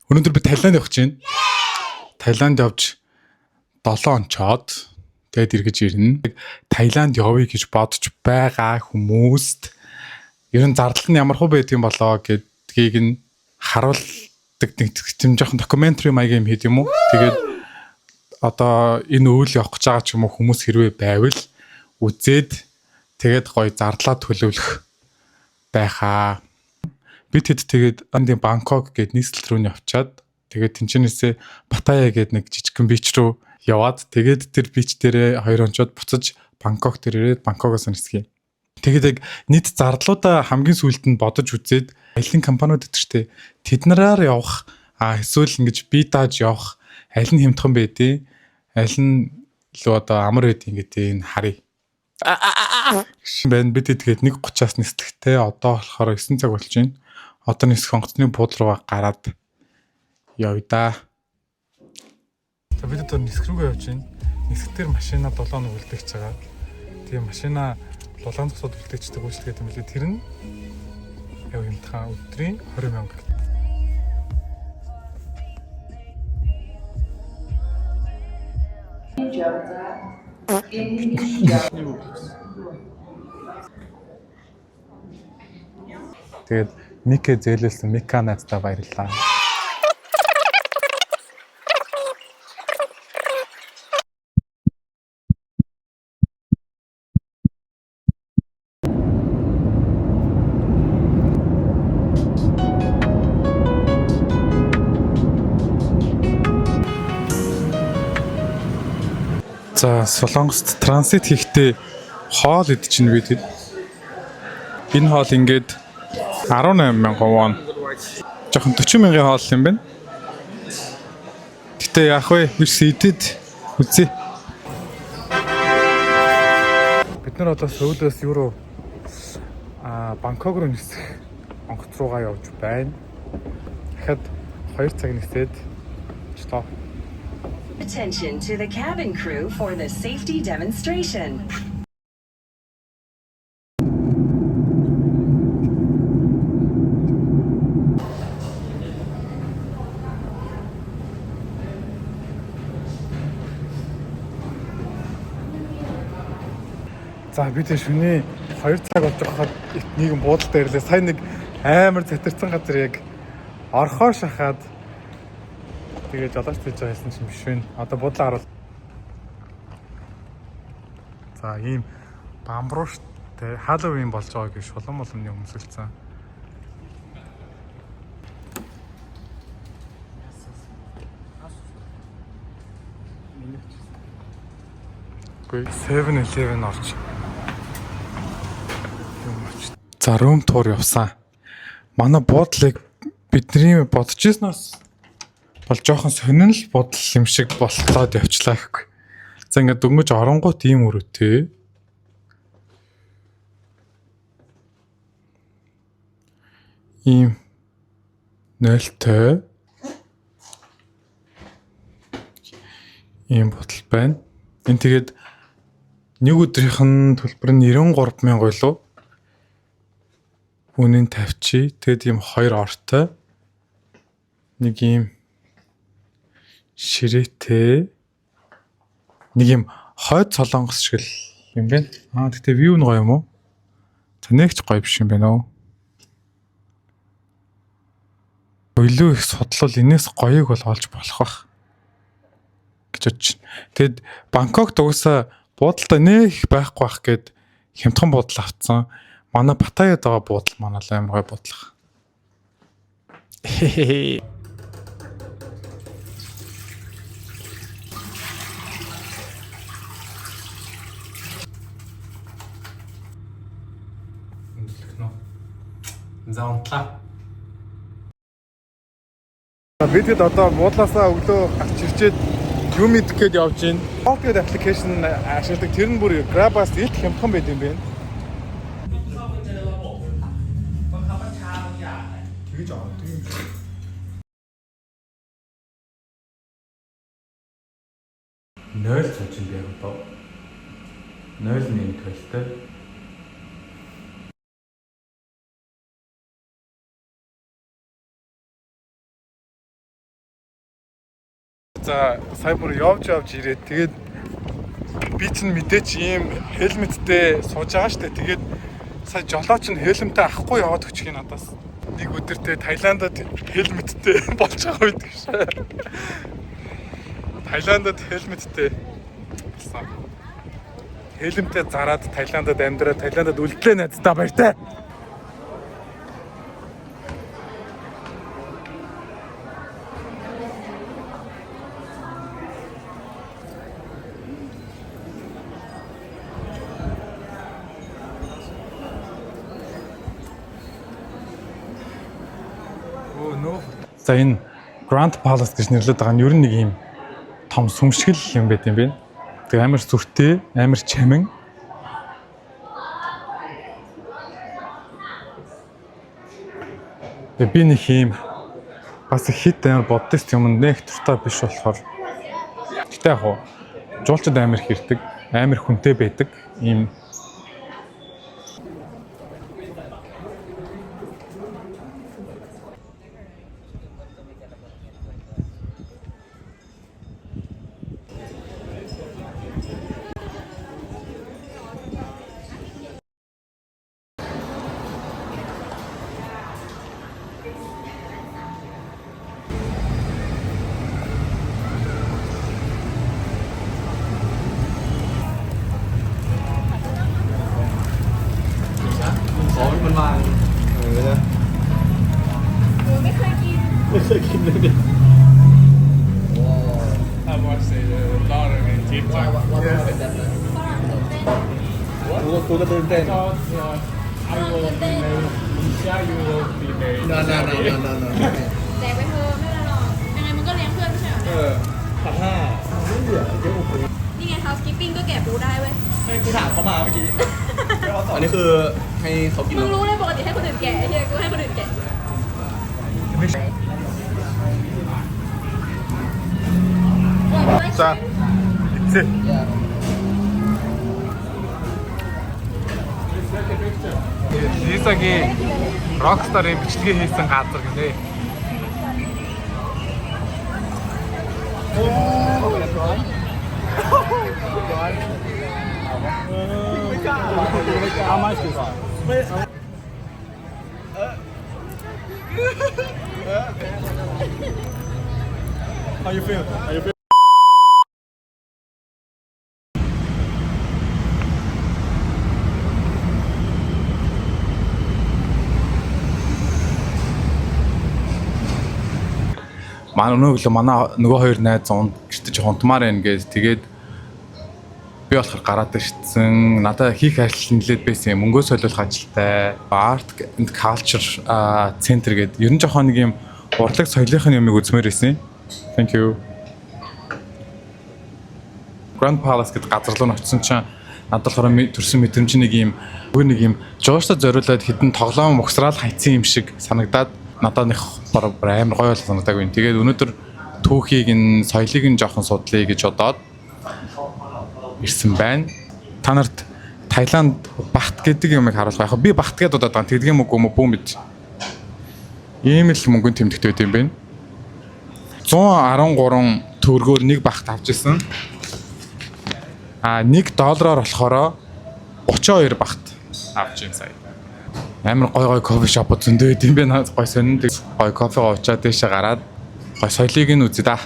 Өнөөдөр би Таиланд явах гэж байна. Таиланд явж 7 онцоод тэгээд эргэж ирнэ. Таиланд явъя гэж бодож байгаа хүмүүст ер нь зардал нь ямар хөө байдгийн болоо гэдгийг нь харуулдаг тийм жоохон докюментари маягийн юм хэд юм уу. Тэгээд одоо энэ үйл явах гэж байгаа ч юм уу хүмүүс хэрвээ байвал үзээд тэгээд гоё зардлаа төлөвлөх байхаа. Бид хэд тэгээд Андын Бангкок гээд нийслэл рүү нь явчаад тэгээд тэнцэнээсээ Паттайя гээд нэг жижигхэн бич рүү яваад тэгээд тэр бич дээрээ 2 онцоод буцаж Бангкок дээр ирээд Бангкокоос нисгий. Тэгээд яг нийт зардлуудаа хамгийн сүүлд нь бодож үзээд аялын компаниуд өдөртэй тэд нараар явах эсвэл ингэж бие дааж явах аль нь хямдхан байдیں۔ Аль нь л одоо амар байдیں гэдэг энэ харъя. Бэн бид тэгээд 1:30-аас нислэгтэй одоо болохоор 9 цаг болж байна. Одоо нисэх онгоцны буудлын руу гараад явъя да. За бид одоо нисэх рүүгээ явж байна. Нисгтэр машина 7 хоног үлдээх байгаа. Тэгээ машина дулаан цусууд үлдээчдэг үйлчлэгээ юм лээ. Тэр нь яв юмтхаа өдрийн 20,000. Тэгээд Микэ зээлэлсэн Мика найздаа баярлалаа. За Солонгост транзит хийхдээ хоол идчихнэ би тэд. Энэ хоол ингээд 18,000 вон. Жохон 40,000 хоол юм байна. Гэтэ яах вэ? Биш идэд үзье. Бид нар одоо Сөүлөөс юу руу Бангкок руу нисэх онгоц руугаа явж байна. Дахиад 2 цаг нисээд чтоо. Attention to the cabin crew for the safety demonstration. За бид шөнийн 2 цаг болж байхад нэгэн буудалтай ирлээ. Сайн нэг амар затирсан газар яг орхоо шахаад тэгээд жолооч хийж байсан чинь биш вэ. Одоо буудлаа харуул. За ийм бамбрууштай Халлоуин болж байгаа гэж шулуун боломны өмсөлцсөн. Гүй 7-Eleven орч. За рум тур явсан. Манай буудлыг бидний бодож ирснээс бол жоохон сонирхол бодол юм шиг болтлоод явчлаа гэхгүй. За ингээд дөнгөж оронгууд ийм өрөөтэй. Ийм 0-той. Ийм бодол байна. Энэ тэгээд нэг өдрийнх нь төлбөр нь 93,000 байлуу. Үнийн тавьчи. Тэгэд ийм 2 ортой. Нэг ийм ширээтэй. Нэг юм хойд солонгос шиг л юм байна. Гэтээ view нь гоё юм уу? За нэгч гоё биш юм байна уу? Илүү их судлал энэс гоёг бол олж болох бах гэж бодож байна. Тэгэд Бангкок дуусаа буудалтай нэх байхгүй бах гэд хямдхан буудал авцсан. Манай Паттайяд байгаа буудал манай л амар гоё буудлах. За унтлаа. Бид одоо буудлаасаа өглөө гарч ирчээд юм идэх гээд явж байна. Bolt гэдэг аппликейшн ашигладаг. Тэр нь бүр Grab-аас илт хямдхан байд юм байна. Тэгэж аваад тийм шүү. Нойл цоч юм байна одоо. Нойл нэг хэлтэй. За сая бүр явж ирээд тэгээд би чинь мэдээч ийм хелметтэй сууж байгаа штэ. Тэгээд сая жолооч нь хелметтэй авахгүй яваад өчгийг надаас. Нэг өдөртөө Таиландд хелметтэй болж байгаа үед гэж. Таиландд хелметтэй болсон. Хелметтэй зараад Таиландд амьдраад Таиландд үлдлээ найздаа баяртай. За энэ Grand Palace гэж нэрлэдэг байгаа нь ер нь нэг юм том сүмшгэл юм байт юм бэ. Тэг амар сүртэй, амар чамин. Би нэг юм бас хит амар боддост юм нэг туртаа биш болохоор. Гэтэ яг хуу жуулчд амар хэрдэг, амар хүнтэй байдаг ийм. Đi ngày housekeeping ก็แกะปูได้เว้ย กูถามเขามาเมื่อกี้ อันนี้คือให้เขากิน มึงรู้เลยปกติให้คนอื่นแกะเฮียกูให้คนอื่นแกะ За. Эцээ. Лизагийн Rockstar-ын бичлэгээ хийсэн газар гинэ. How you feel? How you feel? Манай нөгөө хоёр найз гэртэж хунтмаар байна гэж тэгээд би болохоор гараад ирсэн. Надад хийх ажил нэлээд байсан юм. Мөнгөө солиулах ажилтай. Art and Culture Center гэдэг ерөн жоохон нэг юм урлаг соёлынхын юмыг үзмээр байсан. Thank you. Grand Palace гэдэг газар руу очисон чинь надад болохоор төрсэн мэдрэмж нэг юм жооштой зориулаад хідэн тоглоом мөхсраал хайцсан юм шиг санагдаад надад нэг амар гоё санагдаагүй. Тэгээд өнөөдөр түүхийг нь соёлыг нь жоохон судлаа гэж бодоод ирсэн байна. Та нарт Таиланд Бахт гэдэг юмыг харуулах. Яг би Бахт гэдээ удаад байгаа. Тэгдэг юм уу бүү мэд. Ийм л мөнгөнд тэмдэгтэй байт юм байна. 113 төгрөгөөр нэг Бахт авч ирсэн. $1 болохоор 32 Бахт авч ирсэн сая. Амар гой кофе шоп зөндөө идэм бэ наа гой сонин гой кофе уучаад дэше гараад гой соёлыг нь үзье да.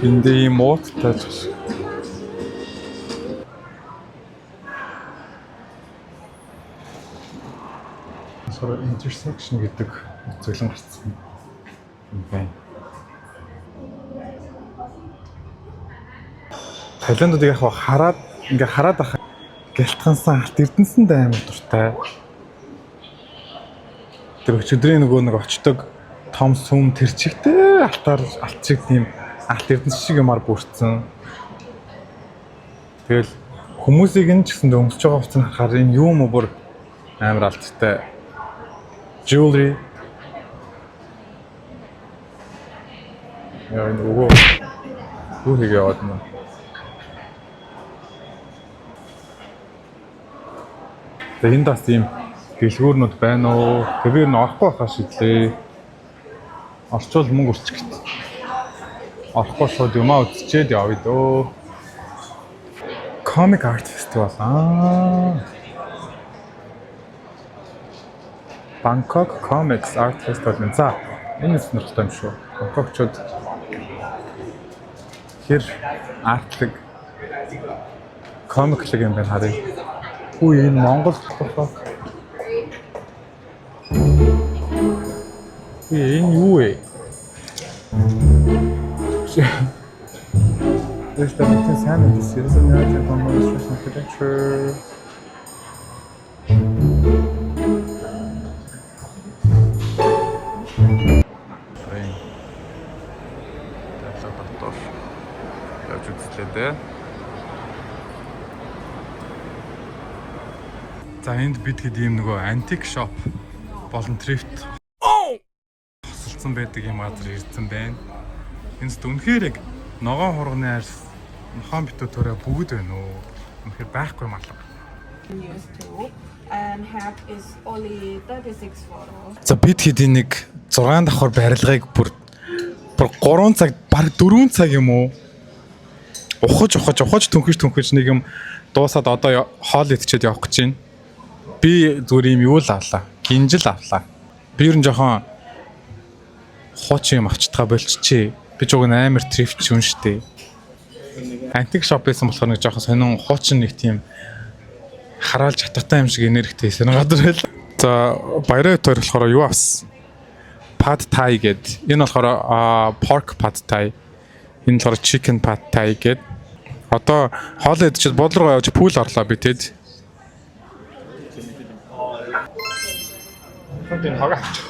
Энд муудтай сороо intersection гэдэг зөвлөн гарцсан юм байна. Таиландд яг хараад ах гэлтгансан алт эрдэнэсэнд амар дуртай. Тэр өчигдрийн нөгөө нэг очдог том сүм тэр чигтэй алтаар алт шиг тийм алт эрдэнэс шиг юмар бүрдсэн. Тэгэл хүмүүсийг нь ч гэсэн өмсөж байгаа хувцас нь харахаар энэ юм бүр амар алттай. Jewelry. Яа нөгөө хийгээ яваад нь. Тэгээд энэ бас ийм гэлгүүрнүүд байна уу? Тэр нь орохгүй байхаа шидлээ. Орчвол мөнгө өрчих гэт. Орохгүй шууд юмаа үзчихэд явъя дөө. Comic Art Festival Bangkok Comics Art Festival за энэ сонирхолтой юм шүү. Бангкокчууд хэр артлаг комиклэг юм байна харъя. Хүү энэ Монгол тохиолдол. Энэ юу вэ? There's the meeting Sam and the citizen narrative on illustration architecture. За энд бид хэд ийм нөгөө антик шоп болон трифт хосолцсон байдаг юм газар ирсэн байна. Энд үнэхээр яг ногоон хурганы арьс нохоон битүү төрөө бүгд байна уу? Үнэхээр байхгүй юм алга. And half is only 36 photos. За бид хэд нэг 6 давхар барилгыг бүр 3 цаг баг 4 цаг юм уу? Ухаж түнхэж нэг юм дуусаад одоо хоол идчихэд явах гэж байна. Би зүгээр юм юу л авлаа. Гинжил авлаа. Би ер нь жоохон хуучин юм авчтгаа болчихчээ. Би ч уг амар трифт юм штэ. Антик шоп байсан болохоор нэг жоохон сонин хуучин нэг тийм хараалж хатгатай юм шиг энергитэй сонин газар байл. За баяраа төр болохоор юу авсан? Pad Thai гэд. Энэ болохоор pork pad Thai. Энэ болохоор chicken pad Thai гэд. Одоо хоол идчихэд бодлого явж пул орлоо би тэд. Хантын хагаач.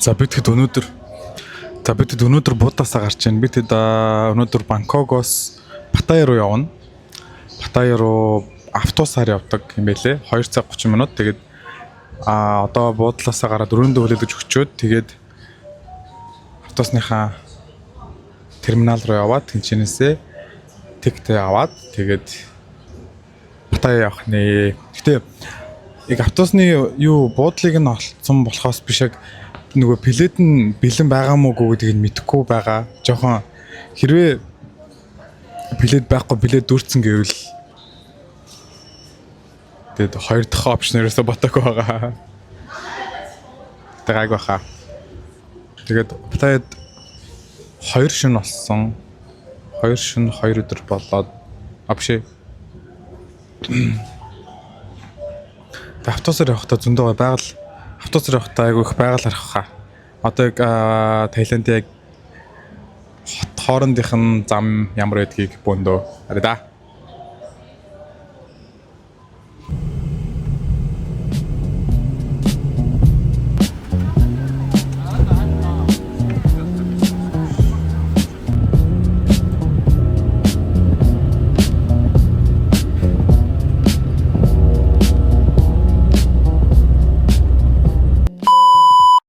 За бид хэд өнөөдөр Будасаа гарч байна. Бид хэд өнөөдөр Бангкокоос Паттайя руу явна. Паттайя руу автобусаар явдаг юм байлээ. 2 цаг 30 минут. Тэгээд одоо Будаасаа гараад өрөөндөө хүлээлгэж өгчөөд тэгээд автобусныхаа терминал руу яваад тэнцэнээсээ тиктэй аваад тэгээд Паттайя явах нэ. Гэтэ яг автобусны юу буудлыг нь олцсон болохоос биш яг нөгөө билет нь бэлэн байгаа мó гэдгийг мэдэхгүй байгаа. Жохон хэрвээ билет байхгүй билет дүүрсэн гэвэл тэгээд 2 дахь опшнерөөсөө ботог байгаа. Тэгайг баха. Тэгээд Паттайяд 2 шөнө болсон. 2 шөнө 2 өдөр болоод авшээ. Автобусаар явахдаа зөндөө байгаль автобусаар явахдаа айгүй их байгаль харах хаа. Одоо яг Таиланд яг хоорондынх нь зам ямар байдгийг бөөндөө харъя да.